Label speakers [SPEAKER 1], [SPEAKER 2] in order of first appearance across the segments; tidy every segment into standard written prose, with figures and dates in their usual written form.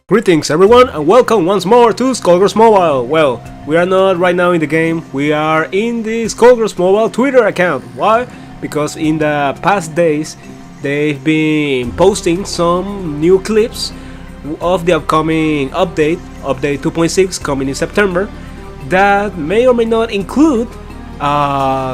[SPEAKER 1] Greetings everyone and welcome once more to Skullgirls Mobile. Well, we are not right now in the game, we are in the Skullgirls Mobile Twitter account. Why? Because in the past days they've been posting some new clips of the upcoming update 2.6 coming in September, that may or may not include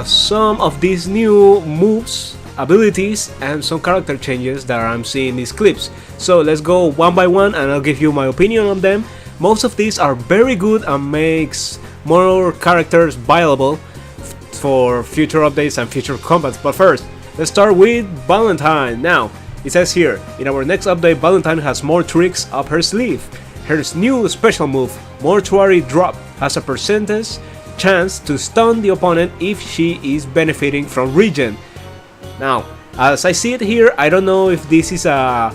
[SPEAKER 1] some of these new moves, abilities, and some character changes that I'm seeing in these clips. So let's go one by one and I'll give you my opinion on them. Most of these are very good and makes more characters viable for future updates and future combats. But first, let's start with Valentine. Now, it says here, in our next update, Valentine has more tricks up her sleeve. Her new special move, Mortuary Drop, has a percentage chance to stun the opponent if she is benefiting from regen. Now, as I see it here, I don't know if this is a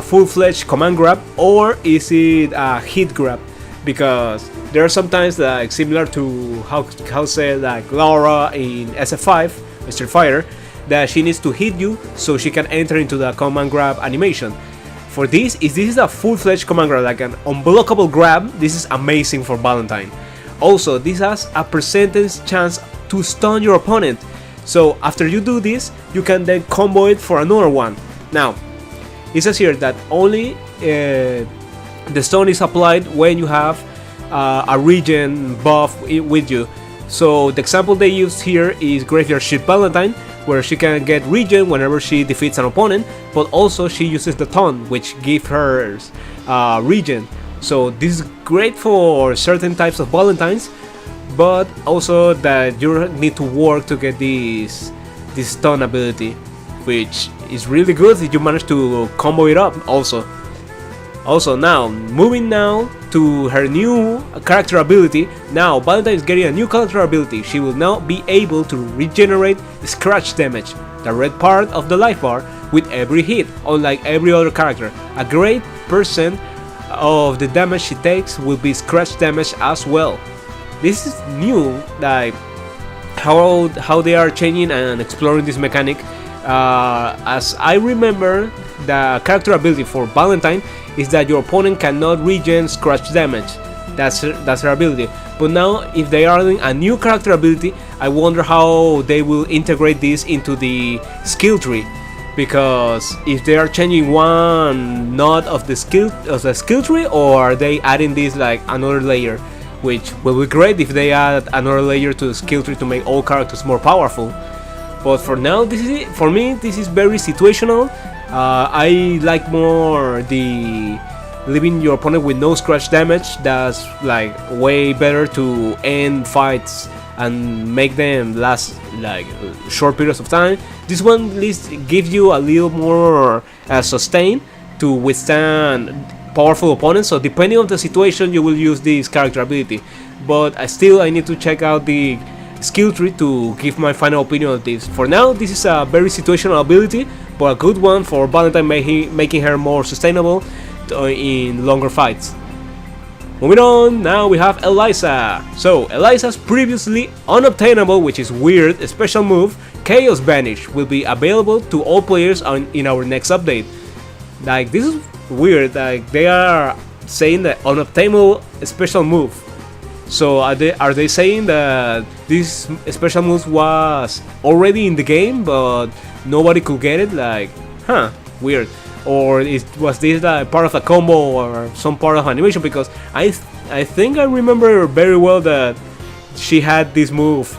[SPEAKER 1] full-fledged command grab or is it a hit grab, because there are sometimes like similar to how say like Laura in SF5 Street Fighter, that she needs to hit you so she can enter into the command grab animation. For this, if this is a full-fledged command grab, like an unblockable grab, this is amazing for Valentine. Also, this has a percentage chance to stun your opponent. So after you do this, you can then combo it for another one. Now, it says here that only the stun is applied when you have a regen buff with you. So the example they used here is Graveyard Shift Valentine, where she can get regen whenever she defeats an opponent, but also she uses the taunt, which gives her regen. So this is great for certain types of Valentines, but also that you need to work to get this stun ability, which is really good if you manage to combo it up also. Now, moving now to her new character ability. Now, Valentine is getting a new character ability. She will now be able to regenerate scratch damage, the red part of the life bar, with every hit, unlike every other character. A great percent of the damage she takes will be scratch damage as well. This is new, like how they are changing and exploring this mechanic. As I remember, the character ability for Valentine is that your opponent cannot regen scratch damage. That's her ability. But now, if they are adding a new character ability, I wonder how they will integrate this into the skill tree. Because if they are changing one node of the skill tree, or are they adding this like another layer, which will be great if they add another layer to the skill tree to make all characters more powerful. But for now, for me this is very situational. I like more the leaving your opponent with no scratch damage. That's like way better to end fights and make them last like short periods of time. This one at least gives you a little more sustain to withstand powerful opponents. So depending on the situation, you will use this character ability. But I need to check out the skill tree to give my final opinion on this. For now, this is a very situational ability, but a good one for Valentine, making her more sustainable in longer fights. Moving on, now we have Eliza. So, Eliza's previously unobtainable, which is weird, special move, Chaos Banish, will be available to all players in our next update. Like, this is weird, like they are saying that unobtainable special move. So are they saying that this special move was already in the game but nobody could get it? Like, weird. Or was this part of a combo or some part of animation? Because I think I remember very well that she had this move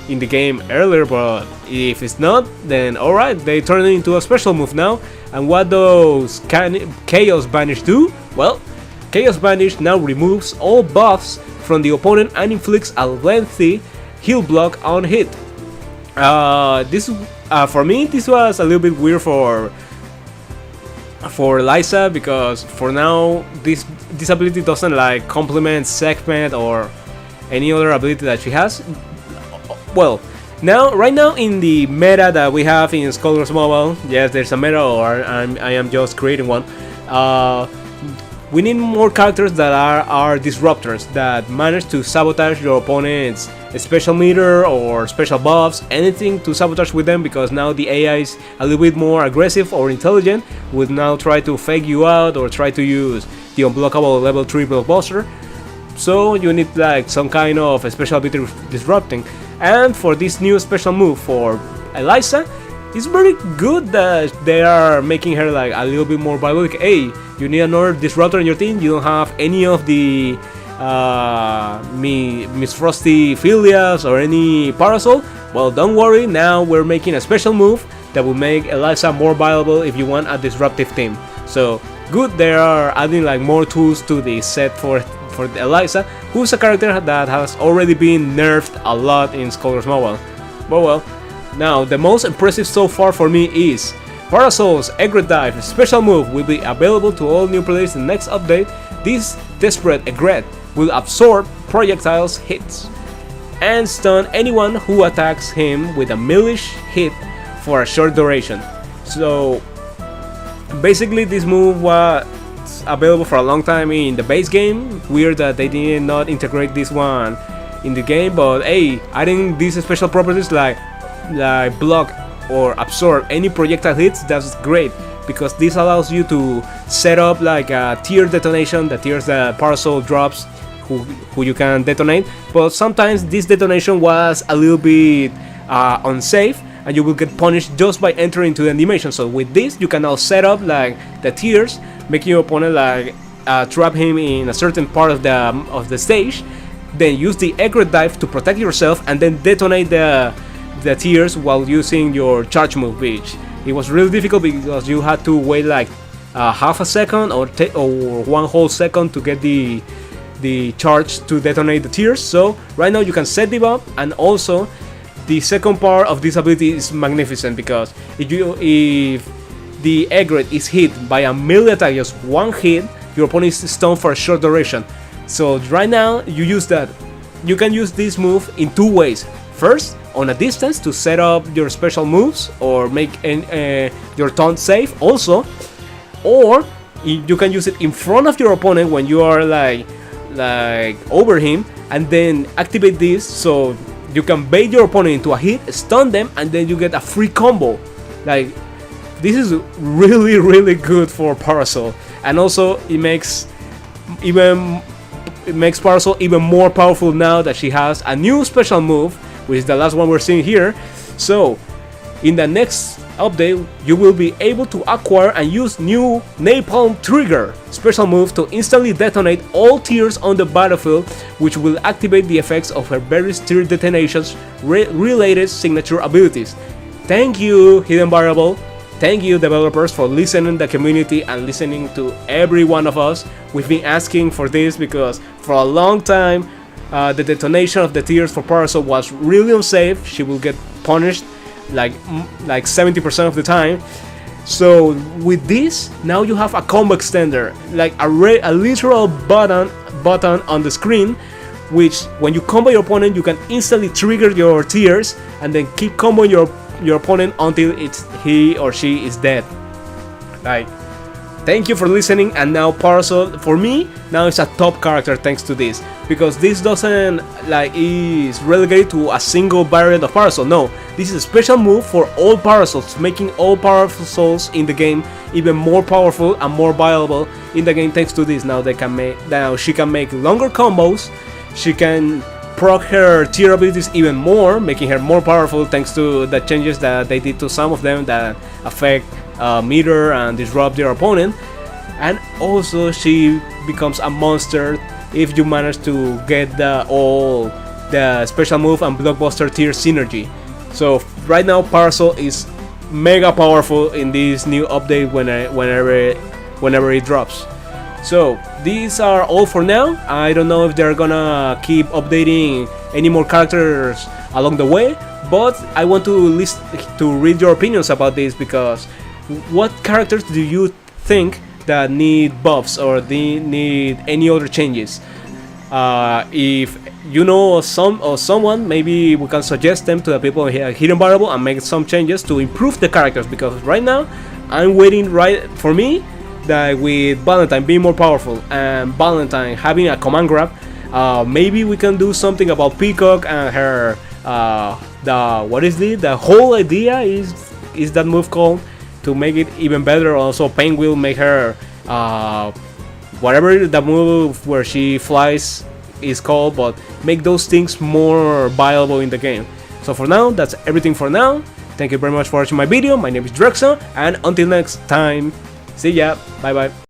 [SPEAKER 1] in the game earlier, but if it's not, then alright, they turn it into a special move now. And what does Chaos Banish do? Well, Chaos Banish now removes all buffs from the opponent and inflicts a lengthy heal block on hit. For me, this was a little bit weird for Eliza, because for now this ability doesn't like complement segment or any other ability that she has. Well, right now in the meta that we have in Skullgirls Mobile, yes, there's a meta, or I am just creating one. We need more characters that are disruptors, that manage to sabotage your opponent's special meter or special buffs, anything to sabotage with them, because now the AI is a little bit more aggressive or intelligent, would now try to fake you out or try to use the unblockable level 3 blockbuster. So you need like some kind of a special ability disrupting. And for this new special move for Eliza, it's very good that they are making her like a little bit more viable. Like, hey, you need another disruptor in your team. You don't have any of the Miss Frosty Philias or any Parcel. Well, don't worry. Now we're making a special move that will make Eliza more viable if you want a disruptive team. So good, they are adding like more tools to the set for Eliza, who's a character that has already been nerfed a lot in Skullgirls Mobile. But well, now the most impressive so far for me is Parasol's Egret Dive special move will be available to all new players in the next update. This desperate Egret will absorb projectiles hits and stun anyone who attacks him with a melee hit for a short duration. So basically this move was available for a long time in the base game. Weird that they did not integrate this one in the game, but hey, adding these special properties like block or absorb any projectile hits, that's great, because this allows you to set up like a tier detonation, the tiers that Parcel drops who you can detonate. But sometimes this detonation was a little bit unsafe, and you will get punished just by entering into the animation. So with this, you can now set up like the tiers, making your opponent like trap him in a certain part of the stage. Then use the Egret Dive to protect yourself, and then detonate the tiers while using your charge move, which it was really difficult because you had to wait like half a second or one whole second to get the charge to detonate the tiers. So right now you can set them up, and also the second part of this ability is magnificent, because if the Egret is hit by a melee attack, just one hit, your opponent is stunned for a short duration. So right now you can use this move in two ways. First, on a distance to set up your special moves or make your taunt safe also, or you can use it in front of your opponent when you are like over him, and then activate this so you can bait your opponent into a hit, stun them, and then you get a free combo. Like, this is really good for Parcel, and also it makes Parcel even more powerful now that she has a new special move, which is the last one we're seeing here. So in the next update, you will be able to acquire and use new Napalm Trigger special move to instantly detonate all tiers on the battlefield, which will activate the effects of her various tier detonations related signature abilities. Thank you, Hidden Variable. Thank you, developers, for listening to the community and listening to every one of us. We've been asking for this because for a long time the detonation of the tiers for Parcel was really unsafe. She will get punished like 70% of the time. So with this, now you have a combo extender, like a literal button on the screen, which when you combo your opponent, you can instantly trigger your tiers and then keep comboing your opponent until he or she is dead. Like, thank you for listening. And now Parcel, for me, now is a top character thanks to this, because this doesn't is relegated to a single variant of Parcel. No, this is a special move for all Parcels, making all Parcels in the game even more powerful and more viable in the game thanks to this. Now she can make longer combos. She can proc her tier abilities even more, making her more powerful thanks to the changes that they did to some of them that affect meter and disrupt their opponent. And also she becomes a monster if you manage to get all the special move and blockbuster tier synergy. So right now Parcel is mega powerful in this new update whenever it drops. So these are all for now. I don't know if they're gonna keep updating any more characters along the way, but I want to read your opinions about this, because what characters do you think that need buffs or they need any other changes? If you know someone, maybe we can suggest them to the people here at Hidden Variable and make some changes to improve the characters, because right now I'm waiting for me that with Valentine being more powerful and Valentine having a command grab, maybe we can do something about Peacock and her the whole idea is that move called, to make it even better. Also Pain will make her whatever the move where she flies is called, but make those things more viable in the game. So for now, that's everything for now. Thank you very much for watching my video. My name is Drexo, and until next time, see ya, bye bye.